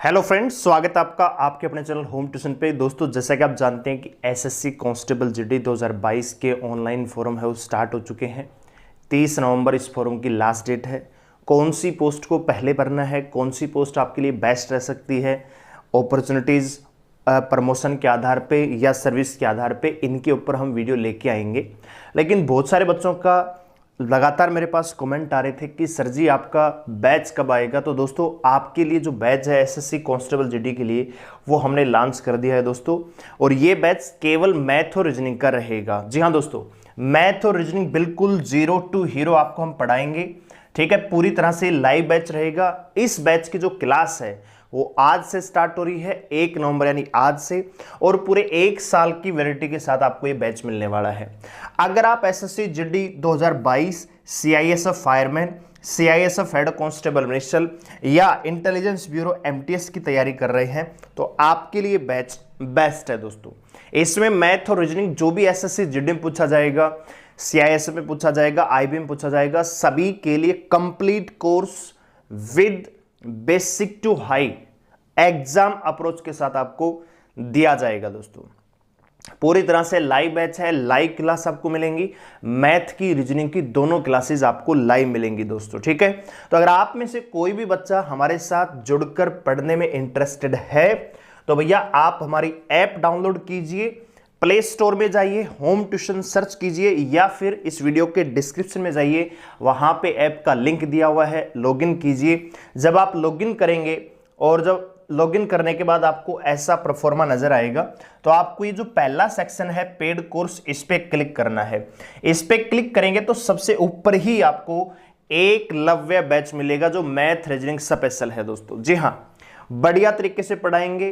Hello friends, स्वागत है आपका आपके अपने चैनल होम ट्यूशन पे। दोस्तों, जैसा कि आप जानते हैं कि एसएससी कांस्टेबल जीडी 2022 के ऑनलाइन फॉर्म है वो स्टार्ट हो चुके हैं। 30 नवंबर इस फॉर्म की लास्ट डेट है। कौन सी पोस्ट को पहले भरना है, कौन सी पोस्ट आपके लिए बेस्ट रह सकती है, अपॉर्चुनिटीज़ प्रमोशन के आधार पे या सर्विस के आधार पे, इनके ऊपर हम वीडियो लेके आएंगे। लेकिन बहुत सारे बच्चों का लगातार मेरे पास कमेंट आ रहे थे कि सर जी आपका बैच कब आएगा। तो दोस्तों, आपके लिए जो बैच है एसएससी कांस्टेबल जीडी के लिए वो हमने लॉन्च कर दिया है दोस्तों। और ये बैच केवल मैथ और रीजनिंग का रहेगा। जी हाँ दोस्तों, मैथ और रीजनिंग बिल्कुल 0 to हीरो आपको हम पढ़ाएंगे। ठीक है, पूरी तरह से लाइव बैच रहेगा। इस बैच की जो क्लास है वो आज से स्टार्ट हो रही है, 1 नवंबर यानी आज से, और पूरे 1 साल की वैलिडिटी के साथ आपको ये बैच मिलने वाला है। अगर आप SSC GD 2022 CISF fireman, CISF head constable ministerial या इंटेलिजेंस ब्यूरो एमटीएस की तैयारी कर रहे हैं तो आपके लिए बैच बेस्ट है दोस्तों। इसमें मैथ और रीजनिंग जो भी एसएससी जीडी में पूछा जाएगा, सीआईएसएफ में पूछा जाएगा, आईबी में पूछा जाएगा, सभी के लिए complete course with basic to high exam approach के साथ आपको दिया जाएगा दोस्तों। पूरी तरह से लाइव बैच है, लाइव क्लास आपको मिलेंगी। मैथ की, रीजनिंग की दोनों क्लासेस आपको लाइव मिलेंगी दोस्तों। ठीक है, तो अगर आप में से कोई भी बच्चा हमारे साथ जुड़कर पढ़ने में इंटरेस्टेड है तो भैया आप हमारी ऐप डाउनलोड कीजिए, प्ले स्टोर में जाइए, होम ट्यूशन सर्च कीजिए या फिर इस वीडियो के डिस्क्रिप्शन में जाइए, वहां पे ऐप का लिंक दिया हुआ है, लॉगिन कीजिए। जब आप लॉगिन करेंगे और जब लॉगिन करने के बाद आपको ऐसा परफॉर्मा नजर आएगा तो आपको ये जो पहला सेक्शन है पेड कोर्स, इस पे क्लिक करना है। इस पे क्लिक करेंगे तो सबसे ऊपर ही आपको एकलव्य बैच मिलेगा जो मैथ रीजनिंग स्पेशल है दोस्तों। जी हाँ, बढ़िया तरीके से पढ़ाएंगे,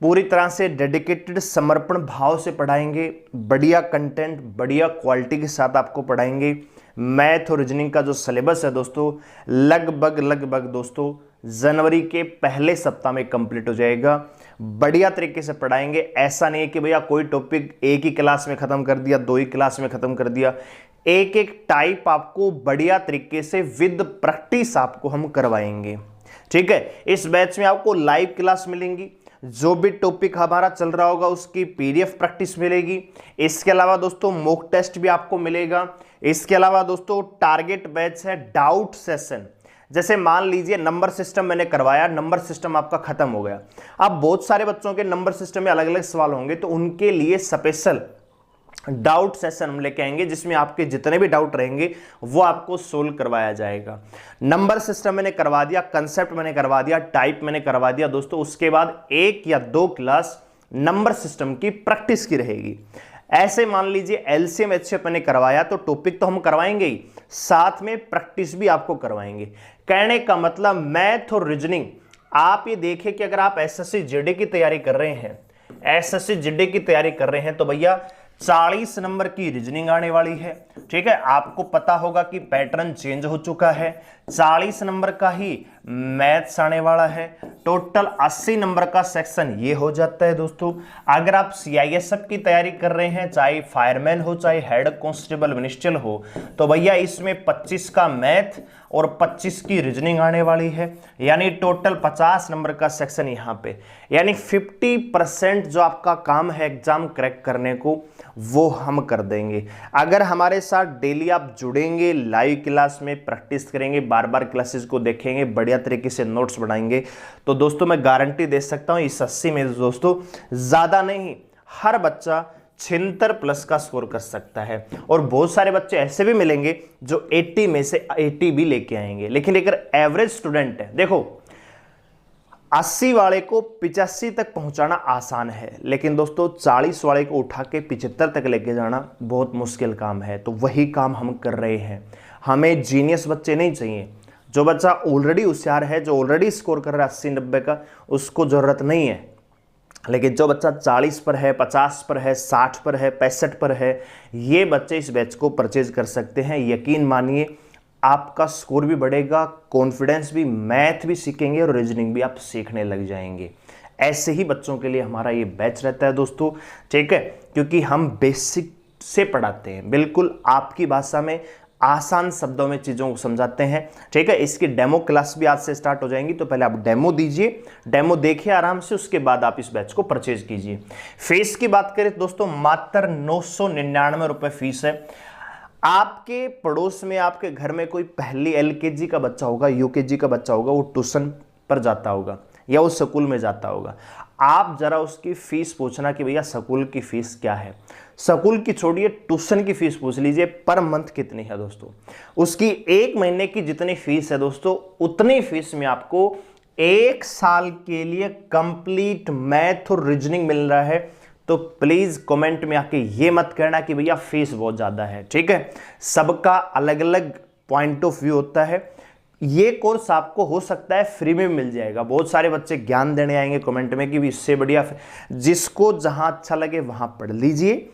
पूरी तरह से डेडिकेटेड समर्पण भाव से पढ़ाएंगे, बढ़िया कंटेंट, बढ़िया क्वालिटी के साथ आपको पढ़ाएंगे। मैथ और रीजनिंग का जो सिलेबस है दोस्तों लगभग दोस्तों जनवरी के पहले सप्ताह में कंप्लीट हो जाएगा। बढ़िया तरीके से पढ़ाएंगे। ऐसा नहीं है कि भैया कोई टॉपिक एक ही क्लास में खत्म कर दिया, 2 ही क्लास में खत्म कर दिया। एक एक टाइप आपको बढ़िया तरीके से विद प्रैक्टिस आपको हम करवाएंगे। ठीक है, इस बैच में आपको लाइव क्लास मिलेंगी, जो भी टॉपिक हमारा चल रहा होगा उसकी पीडीएफ प्रैक्टिस मिलेगी। इसके अलावा दोस्तों मॉक टेस्ट भी आपको मिलेगा। इसके अलावा दोस्तों टारगेट बैच है डाउट सेशन। जैसे मान लीजिए नंबर सिस्टम मैंने करवाया, नंबर सिस्टम आपका खत्म हो गया, अब बहुत सारे बच्चों के नंबर सिस्टम में अलग अलग सवाल होंगे तो उनके लिए स्पेशल डाउट सेशन हम लेके आएंगे जिसमें आपके जितने भी डाउट रहेंगे वो आपको सोल्व करवाया जाएगा। नंबर सिस्टम मैंने करवा दिया, कंसेप्ट मैंने करवा दिया, टाइप मैंने करवा दिया दोस्तों। उसके बाद 1 या 2 क्लास नंबर सिस्टम की प्रैक्टिस की रहेगी। ऐसे मान लीजिए एलसीएम एचसीएफ मैंने करवाया तो टॉपिक तो हम करवाएंगे ही, साथ में प्रैक्टिस भी आपको करवाएंगे। कहने का मतलब मैथ और रीजनिंग, आप ये देखें कि अगर आप एसएससी जीडी की तैयारी कर रहे हैं, एसएससी जीडी की तैयारी कर रहे हैं तो भैया 40 नंबर की रीजनिंग आने वाली है। ठीक है, आपको पता होगा कि पैटर्न चेंज हो चुका है, 40 नंबर का ही मैथ्स आने वाला है। टोटल 80 नंबर का सेक्शन ये हो जाता है दोस्तों। अगर आप सीआईएसएफ की तैयारी कर रहे हैं, चाहे फायरमैन हो चाहे हेड कांस्टेबल मिनिस्ट्रियल हो, तो भैया इसमें 25 का मैथ और 25 की रीजनिंग आने वाली है, यानी टोटल 50 नंबर का सेक्शन यहाँ पे, यानी 50% जो आपका काम है एग्जाम क्रैक करने को वो हम कर देंगे। अगर हमारे साथ डेली आप जुड़ेंगे, लाइव क्लास में प्रैक्टिस करेंगे, बार बार क्लासेस को देखेंगे, बढ़िया तरीके से नोट्स बनाएंगे, तो दोस्तों मैं गारंटी दे सकता हूं इस 80 में दोस्तों ज्यादा नहीं, हर बच्चा 76+ का स्कोर कर सकता है। और बहुत सारे बच्चे ऐसे भी मिलेंगे जो 80 में से 80 भी लेके आएंगे। लेकिन अगर एवरेज स्टूडेंट है, देखो 80 वाले को 85 तक पहुंचाना आसान है, लेकिन दोस्तों 40 वाले को उठा के 75 तक लेके जाना बहुत मुश्किल काम है। तो वही काम हम कर रहे हैं। हमें जीनियस बच्चे नहीं चाहिए। जो बच्चा ऑलरेडी होशियार है, जो ऑलरेडी स्कोर कर रहा है 80-90 का, उसको जरूरत नहीं है। लेकिन जो बच्चा 40 पर है, 50 पर है, 60 पर है, 65 पर है, ये बच्चे इस बैच को परचेज कर सकते हैं। यकीन मानिए आपका स्कोर भी बढ़ेगा, कॉन्फिडेंस भी, मैथ भी सीखेंगे और रीजनिंग भी आप सीखने लग जाएंगे। ऐसे ही बच्चों के लिए हमारा ये बैच रहता है दोस्तों। ठीक है, क्योंकि हम बेसिक से पढ़ाते हैं, बिल्कुल आपकी भाषा में, आसान शब्दों में चीज़ों को समझाते हैं। ठीक है, इसकी डेमो क्लास भी आज से स्टार्ट हो जाएंगी, तो पहले आप डेमो दीजिए, डेमो देखिए आराम से, उसके बाद आप इस बैच को परचेज कीजिए। फीस की बात करें दोस्तों, मात्र 999 रुपये फीस है। आपके पड़ोस में, आपके घर में कोई पहली LKG का बच्चा होगा, UKG का बच्चा होगा, वो ट्यूशन पर जाता होगा या वो स्कूल में जाता होगा, आप जरा उसकी फीस पूछना कि भैया स्कूल की फीस क्या है। स्कूल की छोड़िए, ट्यूशन की फीस पूछ लीजिए, पर मंथ कितनी है दोस्तों। उसकी 1 महीने की जितनी फीस है दोस्तों, उतनी फीस में आपको 1 साल के लिए कंप्लीट मैथ और रीजनिंग मिल रहा है। तो प्लीज कमेंट में आके ये मत कहना कि भैया फीस बहुत ज्यादा है। ठीक है, सबका अलग अलग पॉइंट ऑफ व्यू होता है। ये कोर्स आपको हो सकता है फ्री में मिल जाएगा। बहुत सारे बच्चे ज्ञान देने आएंगे कमेंट में कि भी इससे बढ़िया, जिसको जहां अच्छा लगे वहां पढ़ लीजिए।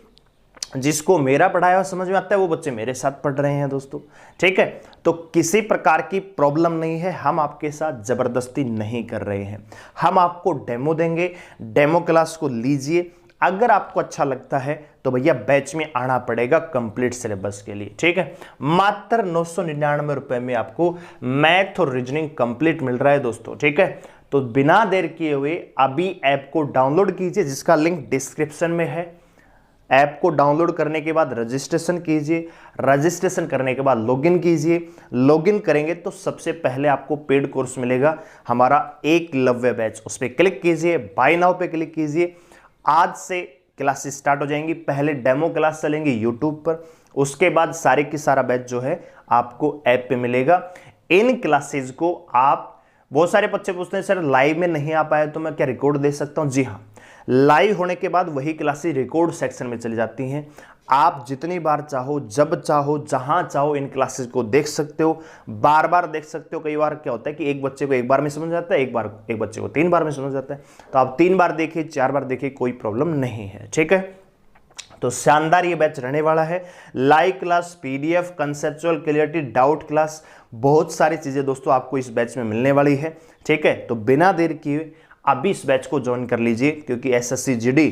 जिसको मेरा पढ़ाया हुआ समझ में आता है वो बच्चे मेरे साथ पढ़ रहे हैं दोस्तों। ठीक है, तो किसी प्रकार की प्रॉब्लम नहीं है, हम आपके साथ जबरदस्ती नहीं कर रहे हैं। हम आपको डेमो देंगे, डेमो क्लास को लीजिए। अगर आपको अच्छा लगता है तो भैया बैच में आना पड़ेगा कंप्लीट सिलेबस के लिए। ठीक है, मात्र 999 रुपए में आपको मैथ और रीजनिंग कंप्लीट मिल रहा है दोस्तों। ठीक है, तो बिना देर किए हुए अभी ऐप को डाउनलोड कीजिए, जिसका लिंक डिस्क्रिप्शन में है। ऐप को डाउनलोड करने के बाद रजिस्ट्रेशन कीजिए, रजिस्ट्रेशन करने के बाद लॉगिन कीजिए। लॉगिन करेंगे तो सबसे पहले आपको पेड कोर्स मिलेगा, हमारा एकलव्य बैच। उस पर क्लिक कीजिए, बाय नाउ पे क्लिक कीजिए। आज से क्लासेस स्टार्ट हो जाएंगी। पहले डेमो क्लास चलेंगी यूट्यूब पर, उसके बाद सारे की सारा बैच जो है आपको ऐप पे मिलेगा। इन क्लासेस को आप, बहुत सारे बच्चे पूछते हैं सर लाइव में नहीं आ पाए तो मैं क्या रिकॉर्ड दे सकता हूं? जी हाँ, लाइव होने के बाद वही क्लासेस रिकॉर्ड सेक्शन में चली जाती हैं। आप जितनी बार चाहो, जब चाहो, जहां चाहो इन क्लासेस को देख सकते हो, बार बार देख सकते हो। कई बार क्या होता है कि एक बच्चे को एक बार में समझ आता है, एक बच्चे को 3 बार में समझ आता है, तो आप 3 बार देखिए, 4 बार देखिए, कोई प्रॉब्लम नहीं है। ठीक है, तो शानदार ये बैच रहने वाला है। Live class, PDF, conceptual clarity, doubt class, बहुत सारी चीजें दोस्तों आपको इस बैच में मिलने वाली है। ठीक है, तो बिना देर किए अभी इस बैच को ज्वाइन कर लीजिए, क्योंकि SSC GD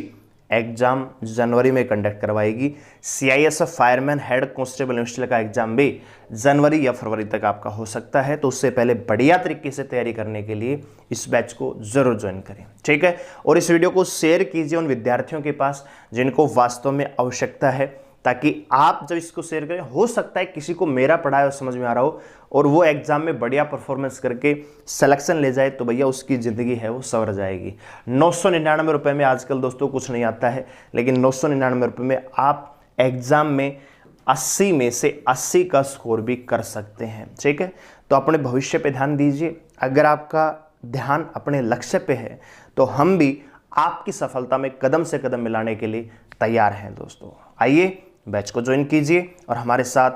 एग्जाम जनवरी में कंडक्ट करवाएगी। CISF fireman head constable institute का एग्जाम भी जनवरी या फरवरी तक आपका हो सकता है। तो उससे पहले बढ़िया तरीके से तैयारी करने के लिए इस बैच को जरूर ज्वाइन करें। ठीक है, और इस वीडियो को शेयर कीजिए उन विद्यार्थियों के पास जिनको वास्तव में आवश्यकता है, ताकि आप जब इसको शेयर करें, हो सकता है किसी को मेरा पढ़ाया समझ में आ रहा हो और वो एग्जाम में बढ़िया परफॉर्मेंस करके सिलेक्शन ले जाए, तो भैया उसकी ज़िंदगी है वो संवर जाएगी। 999 रुपये में आजकल दोस्तों कुछ नहीं आता है, लेकिन 999 रुपये में आप एग्जाम में 80 में से 80 का स्कोर भी कर सकते हैं। ठीक है, तो अपने भविष्य पे ध्यान दीजिए। अगर आपका ध्यान अपने लक्ष्य पे है तो हम भी आपकी सफलता में कदम से कदम मिलाने के लिए तैयार हैं दोस्तों। आइए बैच को ज्वाइन कीजिए और हमारे साथ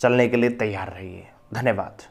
चलने के लिए तैयार रहिए। धन्यवाद।